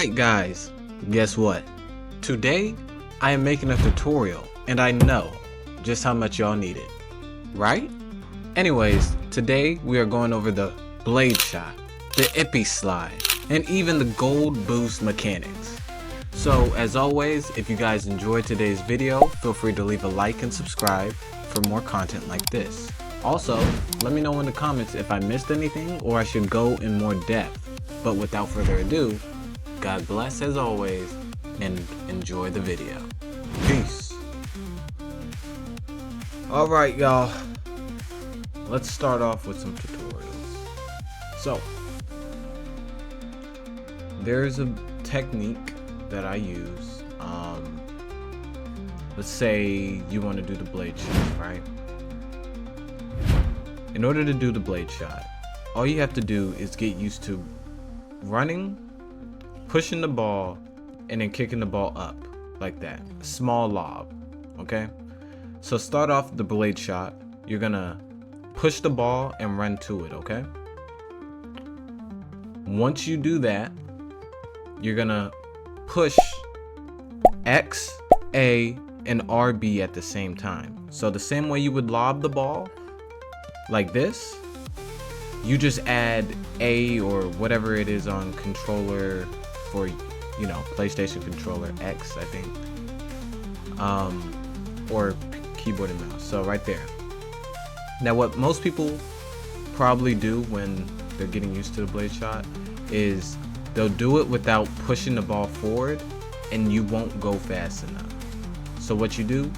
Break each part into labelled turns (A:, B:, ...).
A: Alright guys, guess what? Today, I am making a tutorial, and I know just how much y'all need it, right? Anyways, today we are going over the blade shot, the Ippy slide, and even the gold boost mechanics. So as always, if you guys enjoyed today's video, feel free to leave a like and subscribe for more content like this. Also, let me know in the comments if I missed anything or I should go in more depth. But without further ado, God bless as always, and enjoy the video. Peace. Alright y'all, let's start off with some tutorials. So, there's a technique that I use. Let's say you want to do the blade shot, right? In order to do the blade shot, all you have to do is get used to running, pushing the ball, and then kicking the ball up like that. Small lob, okay? So start off the blade shot. You're gonna push the ball and run to it, okay? Once you do that, you're gonna push X, A, and RB at the same time. So the same way you would lob the ball, like this, you just add A or whatever it is on controller for, you know, PlayStation controller X, I think, or keyboard and mouse. So right there. Now what most people probably do when they're getting used to the blade shot is they'll do it without pushing the ball forward, and you won't go fast enough. So what you do,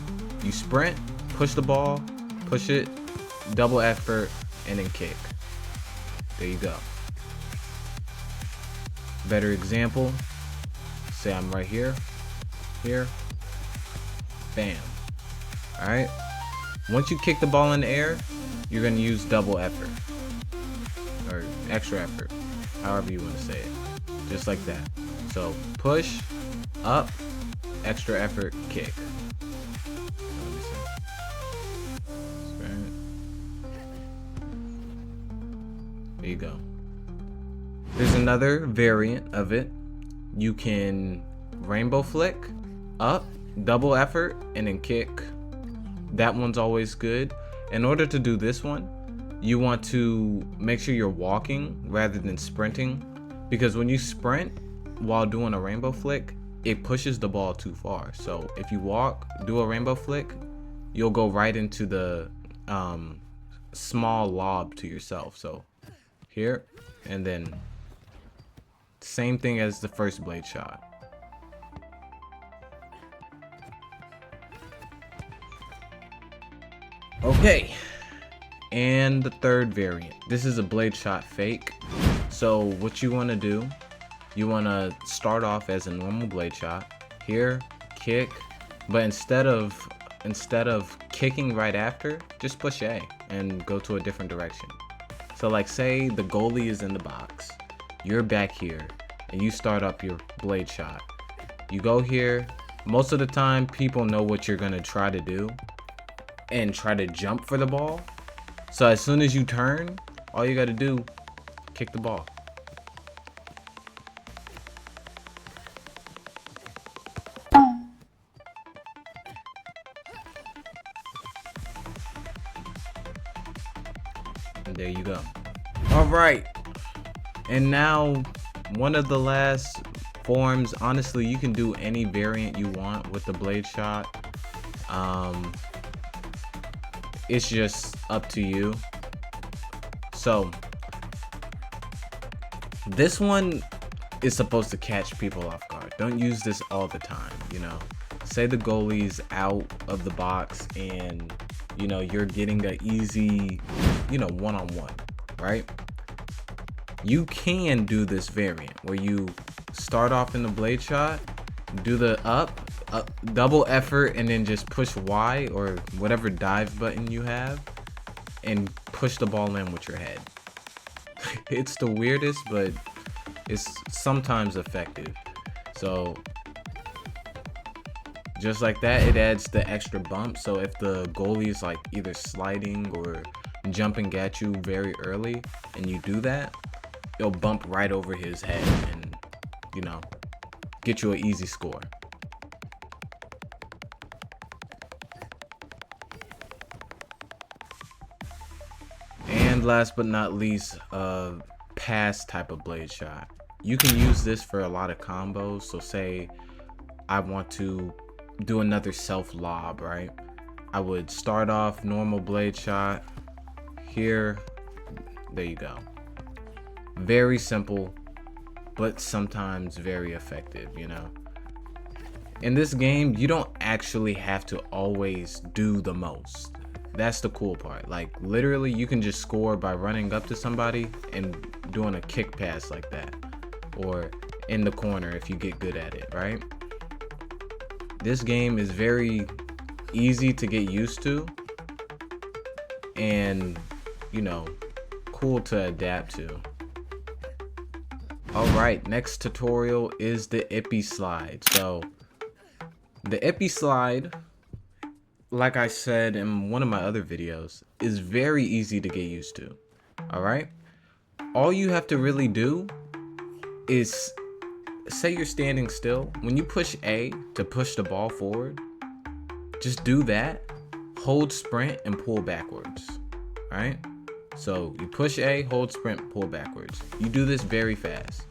A: you sprint, push the ball, push it, double effort, and then kick. There you go. Better example, say I'm right here, bam. Alright, once you kick the ball in the air, you're going to use double effort, or extra effort, however you want to say it, just like that. So push, up, extra effort, kick. There you go. There's another variant of it. You can rainbow flick, up, double effort, and then kick. That one's always good. In order to do this one, you want to make sure you're walking rather than sprinting, because when you sprint while doing a rainbow flick, it pushes the ball too far. So if you walk, do a rainbow flick, you'll go right into the small lob to yourself. So here, and then same thing as the first blade shot. Okay, and the third variant. This is a blade shot fake. So what you want to do, you want to start off as a normal blade shot. Here, kick, but instead of kicking right after, just push A and go to a different direction. So like say the goalie is in the box, you're back here, and you start up your blade shot. You go here. Most of the time people know what you're gonna try to do and try to jump for the ball. So as soon as you turn, all you gotta do, kick the ball. And there you go. All right, and now one of the last forms. Honestly, you can do any variant you want with the blade shot. It's just up to you. So this one is supposed to catch people off guard. Don't use this all the time, you know. Say the goalie's out of the box and you know you're getting an easy, you know, one-on-one, right? You can do this variant where you start off in the blade shot, do the up, double effort, and then just push Y or whatever dive button you have and push the ball in with your head. It's the weirdest, but it's sometimes effective. So just like that, it adds the extra bump. So if the goalie is like either sliding or jumping at you very early and you do that, it'll bump right over his head and, you know, get you an easy score. And last but not least, pass type of blade shot. You can use this for a lot of combos. So say I want to do another self lob, right? I would start off normal blade shot here. There you go. Very simple, but sometimes very effective, you know? In this game, you don't actually have to always do the most. That's the cool part. Like literally you can just score by running up to somebody and doing a kick pass like that, or in the corner if you get good at it, right? This game is very easy to get used to and, you know, cool to adapt to. All right, next tutorial is the Ippy slide. So the Ippy slide, like I said in one of my other videos, is very easy to get used to. All right, all you have to really do is say you're standing still. When you push A to push the ball forward, just do that, hold sprint and pull backwards. All right, so you push A, hold sprint, pull backwards. You do this very fast.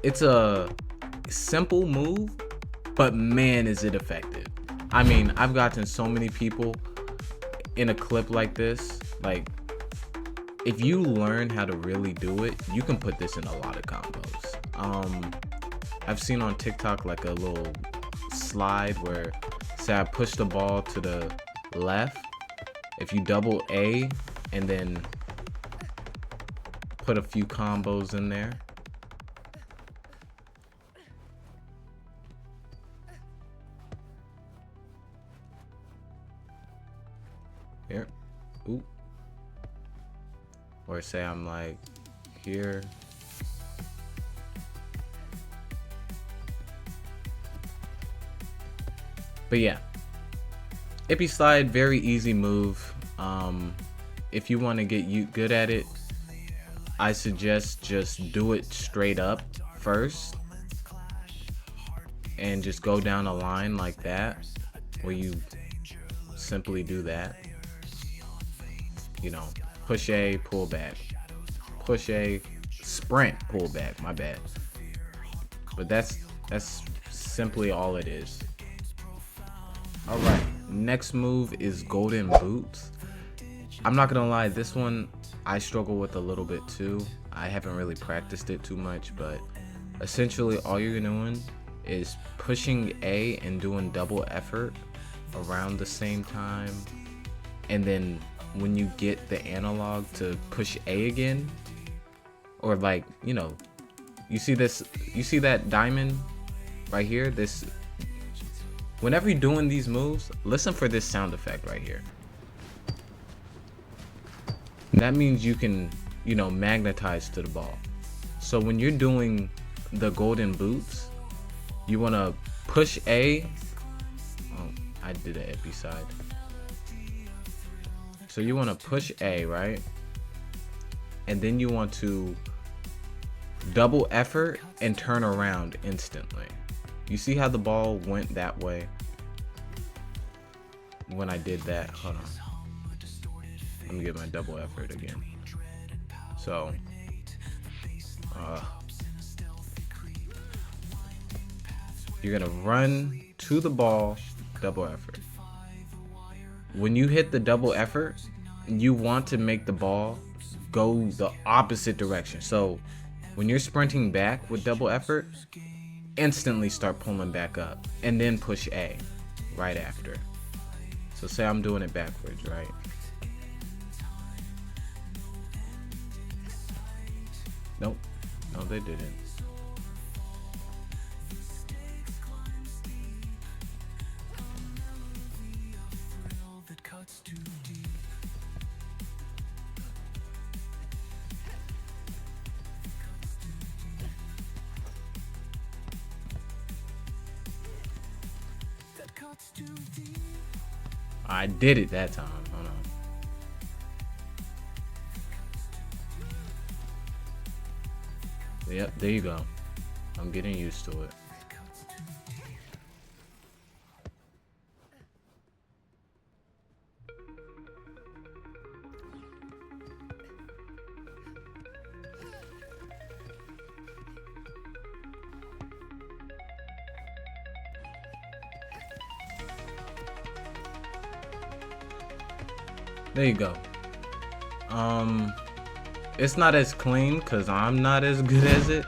A: It's a simple move, but man is it effective. I mean, I've gotten so many people in a clip like this. Like, if you learn how to really do it, you can put this in a lot of combos. I've seen on TikTok like a little slide where, say I push the ball to the left, if you double A and then put a few combos in there. Here, ooh. Or say I'm like here. But yeah, Ippy slide, very easy move. If you want to get you good at it, I suggest just do it straight up first and just go down a line like that, where you simply do that. You know, push A, pull back, push A, sprint, pull back, my bad. But that's simply all it is. All right, next move is golden boots. I'm not gonna lie, this one I struggle with a little bit too. I haven't really practiced it too much, but essentially all you're doing is pushing A and doing double effort around the same time, and then when you get the analog to push A again, or like, you know, you see this, you see that diamond right here, this, whenever you're doing these moves, listen for this sound effect right here. That means you can, you know, magnetize to the ball. So when you're doing the golden boots, you want to push A. Oh, I did an Ippy side. So you want to push A, right? And then you want to double effort and turn around instantly. You see how the ball went that way when I did that? Hold on. Let me get my double effort again. So, you're gonna run to the ball, double effort. When you hit the double effort, you want to make the ball go the opposite direction. So when you're sprinting back with double effort, instantly start pulling back up and then push A right after. So say I'm doing it backwards, right? Nope, no they didn't. I did it that time. Hold on. Yep, there you go. I'm getting used to it. There you go. It's not as clean because I'm not as good as it.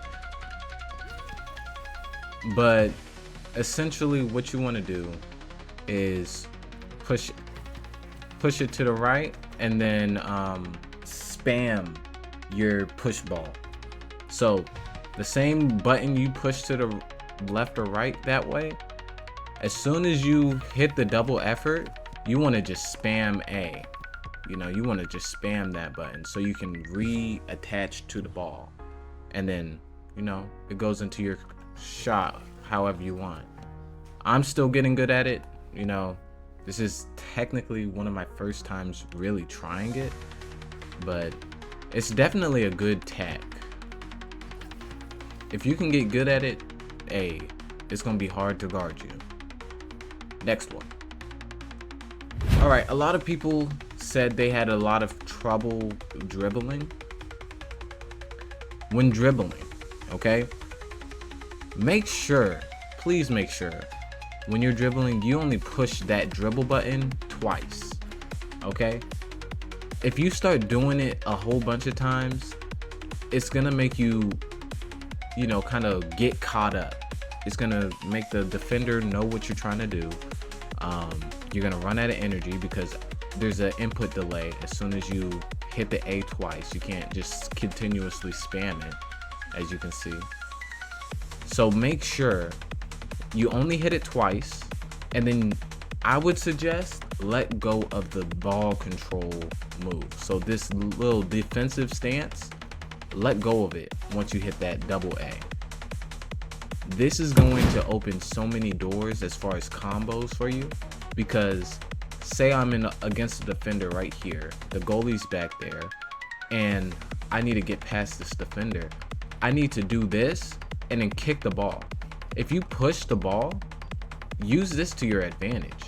A: But essentially what you want to do is push it to the right and then spam your push ball. So the same button you push to the left or right that way, as soon as you hit the double effort, you want to just spam A. You know, you want to just spam that button so you can reattach to the ball. And then, you know, it goes into your shot however you want. I'm still getting good at it. You know, this is technically one of my first times really trying it, but it's definitely a good tack. If you can get good at it, hey, it's gonna be hard to guard you. Next one. All right, a lot of people said they had a lot of trouble dribbling. When dribbling, okay? Please make sure, when you're dribbling, you only push that dribble button twice, okay? If you start doing it a whole bunch of times, it's gonna make you, you know, kind of get caught up. It's gonna make the defender know what you're trying to do. You're gonna run out of energy because there's an input delay. As soon as you hit the A twice, you can't just continuously spam it, as you can see. So make sure you only hit it twice, and then I would suggest let go of the ball control move. So this little defensive stance, let go of it once you hit that double A. This is going to open so many doors as far as combos for you, because say I'm against the defender right here, the goalie's back there, and I need to get past this defender. I need to do this and then kick the ball. If you push the ball, use this to your advantage.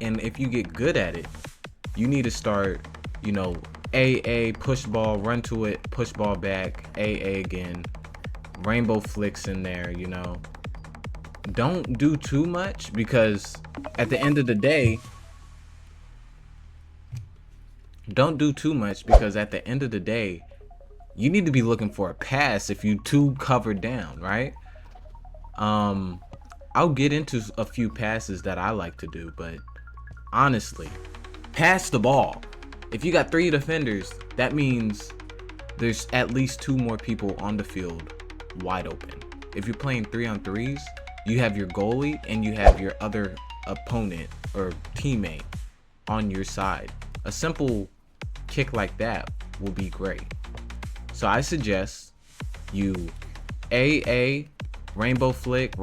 A: And if you get good at it, you need to start, you know, A, push ball, run to it, push ball back, A again, rainbow flicks in there, you know. Don't do too much, because at the end of the day, you need to be looking for a pass if you too covered down, right? I'll get into a few passes that I like to do, but honestly, pass the ball. If you got 3 defenders, that means there's at least 2 more people on the field wide open. If you're playing 3-on-3s, you have your goalie and you have your other opponent or teammate on your side. A simple kick like that will be great. So I suggest you A, rainbow flick,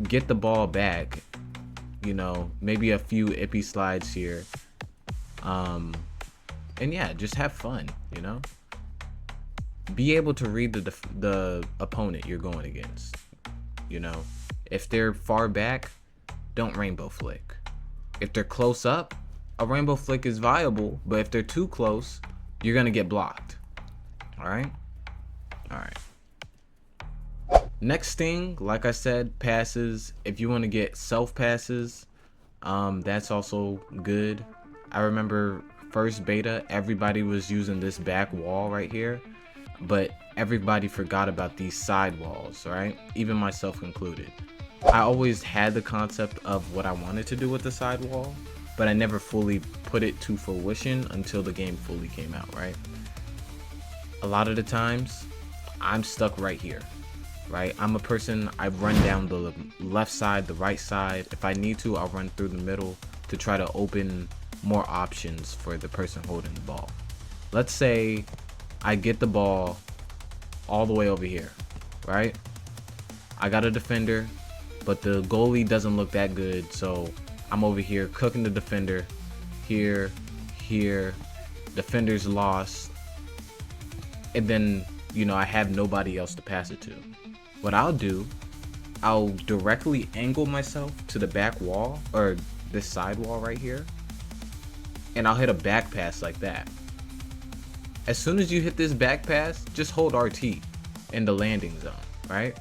A: get the ball back, you know, maybe a few Ippy slides here. And yeah, just have fun, you know. Be able to read the opponent you're going against. You know, if they're far back, don't rainbow flick. If they're close up, a rainbow flick is viable, but if they're too close, you're gonna get blocked. All right. Next thing, like I said, passes. If you want to get self passes, that's also good. I remember first beta, everybody was using this back wall right here, but everybody forgot about these side walls, right? Even myself included. I always had the concept of what I wanted to do with the side wall, but I never fully put it to fruition until the game fully came out, right? A lot of the times, I'm stuck right here, right? I'm a person, I run down the left side, the right side. If I need to, I'll run through the middle to try to open more options for the person holding the ball. Let's say I get the ball all the way over here, right? I got a defender, but the goalie doesn't look that good, so I'm over here cooking the defender. Here, defender's lost, and then, you know, I have nobody else to pass it to. what I'll do, I'll directly angle myself to the back wall, or this side wall right here, and I'll hit a back pass like that. As soon as you hit this back pass, just hold RT in the landing zone, right?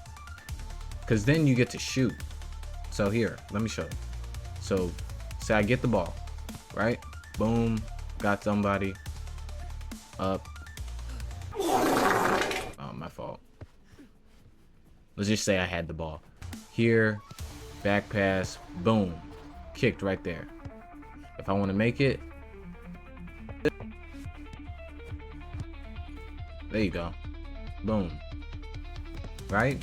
A: Because then you get to shoot. So here, let me show you. So say I get the ball, right? Boom, got somebody. Up. Oh, my fault. Let's just say I had the ball. Here, back pass, boom, kicked right there. If I want to make it, there you go, boom, right?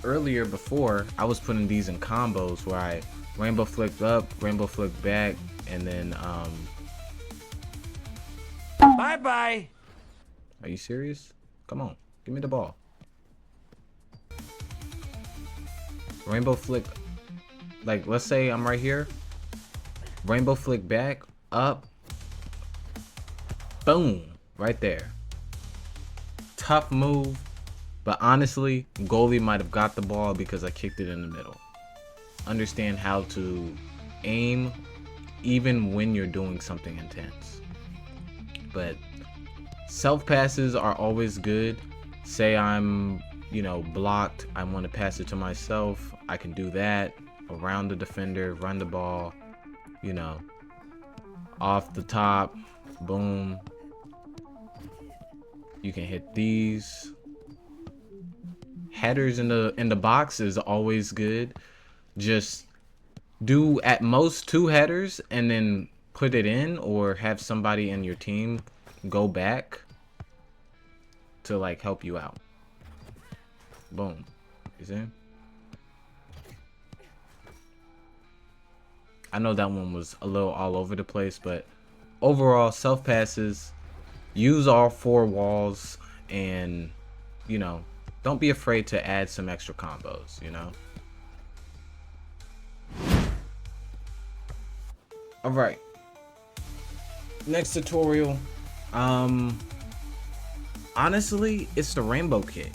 A: Earlier, before, I was putting these in combos where I rainbow flicked up, rainbow flicked back, and then
B: Bye-bye.
A: Are you serious? Come on, give me the ball. Rainbow flick, like let's say I'm right here. Rainbow flick back, up, boom, right there. Tough move, but honestly, goalie might have got the ball because I kicked it in the middle. Understand how to aim even when you're doing something intense. But self passes are always good. Say I'm, blocked, I want to pass it to myself, I can do that around the defender, run the ball, off the top, boom. You can hit these. Headers in the box is always good. Just do at most 2 headers and then put it in, or have somebody in your team go back to like help you out. Boom. You see? I know that one was a little all over the place, but overall, self passes, use all 4 walls, and don't be afraid to add some extra combos, All right. Next tutorial. Honestly, it's the rainbow kick.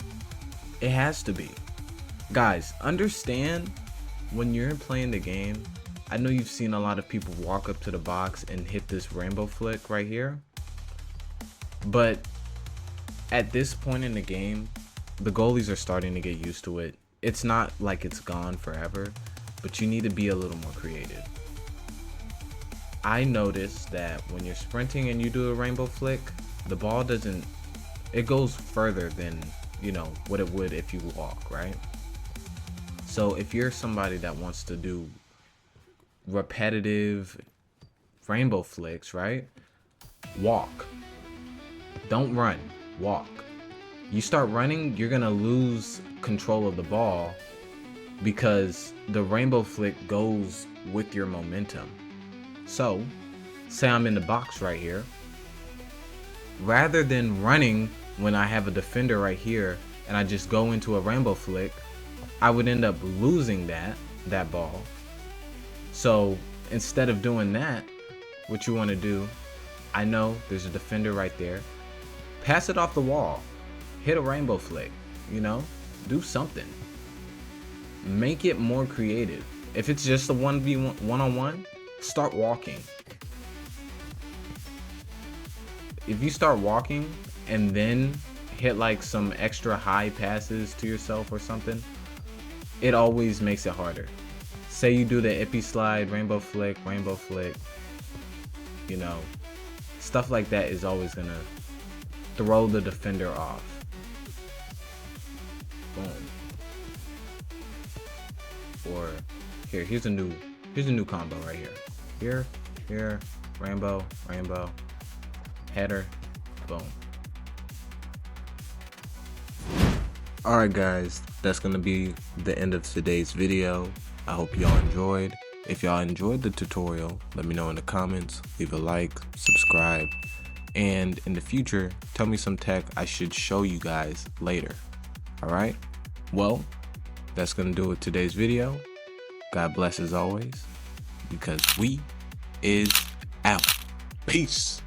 A: It has to be. Guys, understand when you're playing the game, I know you've seen a lot of people walk up to the box and hit this rainbow flick right here. But at this point in the game, the goalies are starting to get used to it. It's not like it's gone forever, but you need to be a little more creative. I noticed that when you're sprinting and you do a rainbow flick, the ball it goes further than, what it would if you walk, right? So if you're somebody that wants to do repetitive rainbow flicks, right? Walk. Don't run, walk. You start running, you're gonna lose control of the ball because the rainbow flick goes with your momentum. So, say I'm in the box right here. Rather than running when I have a defender right here and I just go into a rainbow flick, I would end up losing that ball. So instead of doing that, what you want to do, I know there's a defender right there, pass it off the wall, hit a rainbow flick, do something. Make it more creative. If it's just a 1v1 one-on-one, start walking. If you start walking and then hit like some extra high passes to yourself or something, it always makes it harder. Say you do the Ippy slide, rainbow flick, stuff like that is always gonna throw the defender off. Boom. Or here's a new combo right here. Here, rainbow, header, boom. Alright guys, that's gonna be the end of today's video. I hope y'all enjoyed. If y'all enjoyed the tutorial, let me know in the comments, leave a like, subscribe, and in the future, tell me some tech I should show you guys later. Alright? Well, that's gonna do it with today's video. God bless as always, because we is out. Peace.